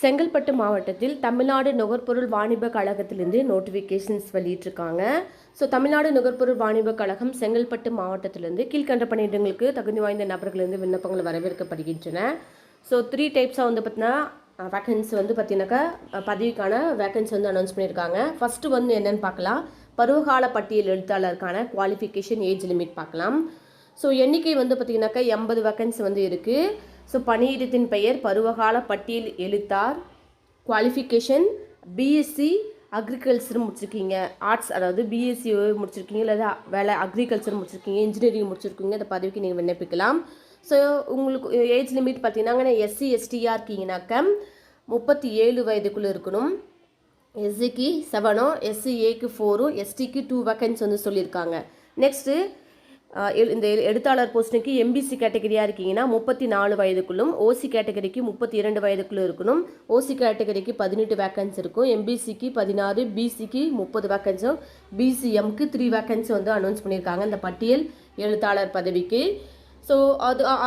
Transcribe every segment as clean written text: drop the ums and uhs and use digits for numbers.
செங்கல்பட்டு மாவட்டத்தில் தமிழ்நாடு நுகர்பொருள் வாணிப கழகத்திலிருந்து நோட்டிஃபிகேஷன்ஸ் வெளியிட்டிருக்காங்க. ஸோ தமிழ்நாடு நுகர்பொருள் வாணிப கழகம் செங்கல்பட்டு மாவட்டத்திலிருந்து கீழ்கண்ட பணியிடங்களுக்கு தகுதி வாய்ந்த நபர்களிருந்து விண்ணப்பங்கள் வரவேற்கப்படுகின்றன. ஸோ 3 டைப்ஸாக வந்து பார்த்தீங்கன்னா வேக்கன்சி வந்து பார்த்தீங்கன்னாக்கா பதவிக்கான வேக்கன்சி வந்து அனௌன்ஸ் பண்ணியிருக்காங்க. ஃபஸ்ட்டு வந்து என்னென்னு பார்க்கலாம். பருவகால பட்டியல் எழுத்தாளருக்கான குவாலிஃபிகேஷன் ஏஜ் லிமிட் பார்க்கலாம். ஸோ எண்ணிக்கை வந்து பார்த்தீங்கன்னாக்கா 80 வேக்கன்சி வந்து இருக்குது. ஸோ பணியிடத்தின் பெயர் பருவகால பட்டியல் எழுத்தார். குவாலிஃபிகேஷன் பிஎஸ்சி அக்ரிகல்ச்சர் முடிச்சிருக்கீங்க, ஆர்ட்ஸ் அதாவது பிஎஸ்சி முடிச்சிருக்கீங்க, இல்லை வேலை அக்ரிகல்ச்சர் முடிச்சிருக்கீங்க, இன்ஜினியரிங் முடிச்சிருக்கீங்க, இந்த பதவிக்கு நீங்கள் விண்ணப்பிக்கலாம். ஸோ உங்களுக்கு ஏஜ் லிமிட் பார்த்தீங்கன்னா எஸ்சி எஸ்டியாக இருக்கீங்கன்னாக்க 37 வயதுக்குள்ளே இருக்கணும். எஸ்சிக்கு 7, எஸ்சிஏக்கு 4, எஸ்டிக்கு 2 வேக்கன்சி வந்து சொல்லியிருக்காங்க. நெக்ஸ்ட்டு இந்த எழுத்தாளர் போஸ்ட்டுக்கு எம்பிசி கேட்டகரியாக இருக்கீங்கன்னா 34 வயதுக்குள்ளும், ஓசி கேட்டகரிக்கு 32 வயதுக்குள்ளே இருக்கணும். ஓசி கேட்டகரிக்கு 18 வேக்கன்சி இருக்கும், எம்பிசிக்கு 16, பிசிக்கு 30 வேக்கன்ஸும், பிசிஎம்க்கு 3 வேக்கன்சி வந்து அனௌன்ஸ் பண்ணியிருக்காங்க இந்த பட்டியல் எழுத்தாளர் பதவிக்கு. ஸோ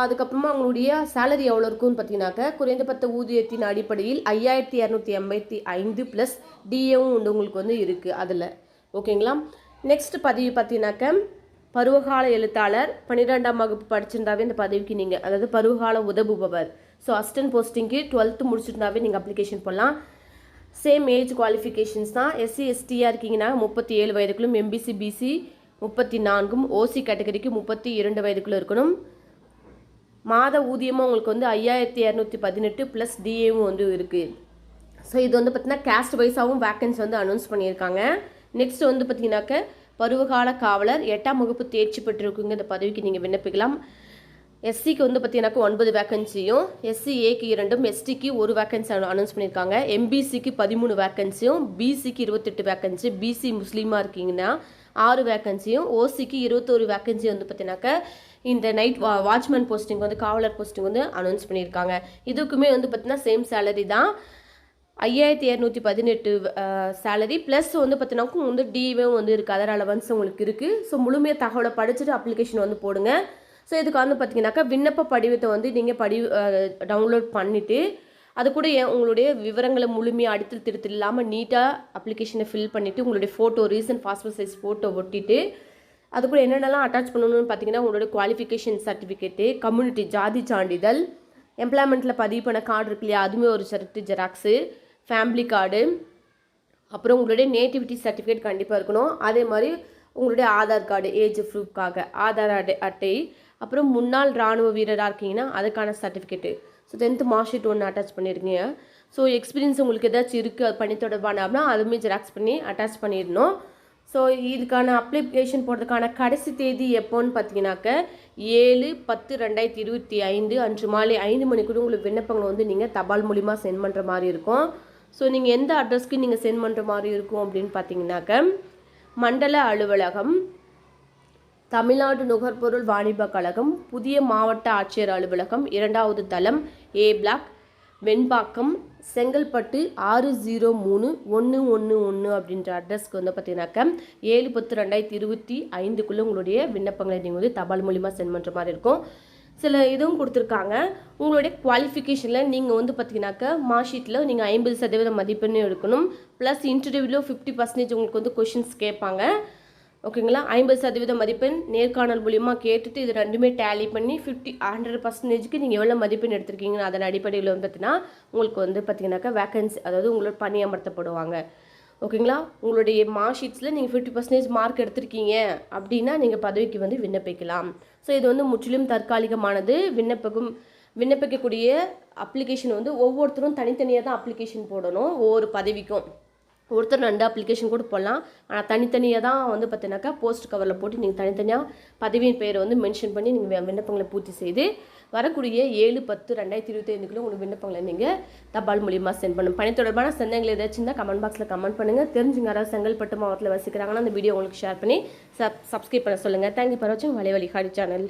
அதுக்கப்புறமா அவங்களுடைய சேலரி எவ்வளோ இருக்குன்னு பார்த்தீங்கன்னாக்க குறைந்தபட்ச ஊதியத்தின் அடிப்படையில் 5285 ப்ளஸ் டிஏவும் வந்து உங்களுக்கு வந்து இருக்குது அதில். ஓகேங்களா. நெக்ஸ்ட் பதவி பார்த்தீங்கன்னாக்க பருவகால எழுத்தாளர் 12ஆம் வகுப்பு படிச்சிருந்தாவே இந்த பதவிக்கு நீங்கள், அதாவது பருவகால உதவுபவர். ஸோ அசிஸ்டன்ட் போஸ்டிங்க்கு 12th முடிச்சிருந்தாவே நீங்கள் அப்ளிகேஷன் பண்ணலாம். சேம் ஏஜ் குவாலிஃபிகேஷன்ஸ் தான். எஸ்சி எஸ்டியாக இருக்கீங்கன்னா 37 வயதுக்குள்ளும், எம்பிசி பிசி 34, ஓசி கேட்டகரிக்கு 32 வயதுக்குள்ளே இருக்கணும். மாத ஊதியமாக உங்களுக்கு வந்து 5218 ப்ளஸ் டிஏவும் வந்து இருக்குது. ஸோ இது வந்து பார்த்திங்கன்னா கேஸ்ட் வைஸாகவும் வேக்கன்சி வந்து அனௌன்ஸ் பண்ணியிருக்காங்க. நெக்ஸ்ட் வந்து பார்த்திங்கனாக்க பருவகால காவலர் 8ஆம் வகுப்பு தேர்ச்சி பெற்றிருக்குங்க இந்த பதவிக்கு நீங்கள் விண்ணப்பிக்கலாம். எஸ்சிக்கு வந்து பார்த்தீங்கன்னாக்கா 9 வேக்கன்சியும், எஸ்சிஏக்கு 2, எஸ்டிக்கு 1 வேக்கன்சி அனௌன்ஸ் பண்ணியிருக்காங்க. எம்பிசிக்கு 13 வேக்கன்சியும், பிசிக்கு 28 வேக்கன்சி, பிசி முஸ்லீமாக இருக்கீங்கன்னா 6 வேக்கன்சியும், ஓசிக்கு 21 வேக்கன்சி வந்து பார்த்தீங்கன்னாக்கா இந்த நைட் வாட்ச்மேன் போஸ்டிங் வந்து காவலர் போஸ்டிங் வந்து அனௌன்ஸ் பண்ணியிருக்காங்க. இதுக்குமே வந்து பார்த்தீங்கன்னா சேம் சேலரி தான், 5218 சேலரி ப்ளஸ் வந்து பார்த்தீங்கன்னா வந்து டிவும் வந்து இருக்குது, அதர் அலவன்ஸ் உங்களுக்கு இருக்குது. ஸோ முழுமையாக தகவலை படிச்சுட்டு அப்ளிகேஷன் வந்து போடுங்க. ஸோ இதுக்கு வந்து பார்த்தீங்கன்னாக்கா விண்ணப்ப படிவத்தை வந்து நீங்கள் டவுன்லோட் பண்ணிவிட்டு அது கூட உங்களுடைய விவரங்களை முழுமையாக அடித்தல் திருத்தல் இல்லாமல் நீட்டாக அப்ளிகேஷனை ஃபில் பண்ணிவிட்டு உங்களுடைய photo recent passport size photo ஒட்டிட்டு அது கூட என்னென்னலாம் அட்டாச் பண்ணணும்னு பார்த்தீங்கன்னா உங்களுடைய குவாலிஃபிகேஷன் சர்டிஃபிகேட்டு, கம்யூனிட்டி ஜாதி சான்றிதழ், எம்ப்ளாய்மெண்ட்டில் பதிவு பண்ண கார்டு இருக்கு இல்லையா அதுவுமே ஒரு ஜெராக்ஸு, ஃபேமிலி கார்டு, அப்புறம் உங்களுடைய நேட்டிவிட்டி சர்டிஃபிகேட் கண்டிப்பாக இருக்கணும். அதே மாதிரி உங்களுடைய ஆதார் கார்டு ஏஜ் ப்ரூஃப்காக ஆதார் அட்டை, அப்புறம் முன்னாள் இராணுவ வீரராக இருக்கீங்கன்னா அதுக்கான certificate. So 10th mark sheet ஒன்று அட்டாச் பண்ணியிருக்கீங்க. ஸோ எக்ஸ்பீரியன்ஸ் உங்களுக்கு ஏதாச்சும் இருக்குது அது பணி தொடர்பான அப்படின்னா அதுவுமே ஜெராக்ஸ் பண்ணி அட்டாச் பண்ணிடணும். ஸோ இதுக்கான அப்ளிகேஷன் போடுறதுக்கான கடைசி தேதி எப்போன்னு பார்த்தீங்கன்னாக்க 7/10/2025 அன்று மாலை 5 மணிக்குள்ள உங்களுக்கு விண்ணப்பங்களை வந்து நீங்கள் தபால் மூலிமா சென்ட் பண்ணுற மாதிரி இருக்கும். ஸோ நீங்கள் எந்த அட்ரஸ்க்கு நீங்கள் சென்ட் பண்ணுற மாதிரி இருக்கும் அப்படின்னு பார்த்தீங்கன்னாக்க மண்டல அலுவலகம், தமிழ்நாடு நுகர்பொருள் வாணிப கழகம், புதிய மாவட்ட ஆட்சியர் அலுவலகம், 2வது தளம், ஏ பிளாக், வெண்பாக்கம், செங்கல்பட்டு 603111 அப்படின்ற அட்ரஸ்க்கு வந்து பார்த்தீங்கன்னாக்க 7/10/2025 உங்களுடைய விண்ணப்பங்களை நீங்கள் வந்து தபால் மூலிமா சென்ட் பண்ணுற மாதிரி இருக்கும். சில இதுவும் கொடுத்துருக்காங்க. உங்களுடைய குவாலிஃபிகேஷனில் நீங்கள் வந்து பார்த்தீங்கன்னாக்க மார்க் ஷீட்டில் நீங்கள் 50% மதிப்பெண் எடுக்கணும். ப்ளஸ் இன்டர்வியூவில் 50% உங்களுக்கு வந்து கொஷின்ஸ் கேட்பாங்க. ஓகேங்களா. 50% மதிப்பெண் நேர்காணல் மூலியமாக கேட்டுட்டு இது ரெண்டுமே டேலி பண்ணி 100%க்கு நீங்கள் எவ்வளோ மதிப்பெண் எடுத்திருக்கீங்கன்னு அதன் அடிப்படையில் வந்து பார்த்தீங்கன்னா உங்களுக்கு வந்து பார்த்தீங்கன்னாக்கா வேக்கன்சி அதாவது உங்களோட பணி அமர்த்தப்படுவாங்க. ஓகேங்களா. உங்களுடைய மார்க் ஷீட்ஸில் நீங்கள் 50% மார்க் எடுத்திருக்கீங்க அப்படின்னா நீங்கள் பதவிக்கு வந்து விண்ணப்பிக்கலாம். ஸோ இது வந்து முற்றிலும் தற்காலிகமானது. விண்ணப்பிக்கக்கூடிய அப்ளிகேஷன் வந்து ஒவ்வொருத்தரும் தனித்தனியாக தான் அப்ளிகேஷன் போடணும். ஒவ்வொரு பதவிக்கும் ஒருத்தர் 2 அப்ளிகேஷன் கூட போடலாம். ஆனால் தனித்தனியாக தான் வந்து பார்த்தீங்கன்னாக்கா போஸ்ட் கவரில் போட்டு நீங்கள் தனித்தனியாக பதவியின் பெயரை வந்து மென்ஷன் பண்ணி நீங்கள் விண்ணப்பங்களை பூர்த்தி செய்து வரக்கூடிய 7/10/2025 உங்களுக்கு விண்ணப்பங்களை நீங்கள் தபால் மூலியமாக சென்ட் பண்ணணும். பணி தொடர்பான சந்தேகங்கள் ஏதாச்சும் இருந்தால் கமெண்ட் பாக்ஸில் கமெண்ட் பண்ணுங்கள். தெரிஞ்சுங்க யாராவது செங்கல்பட்டு மாவட்டத்தில் வசிக்கிறாங்கன்னா அந்த வீடியோ உங்களுக்கு ஷேர் பண்ணி சப்ஸ்கிரைப் பண்ண சொல்லுங்கள். தேங்க்யூ ஃபார் வாட்சிங் வலைவழி ஹாடி சேனல்.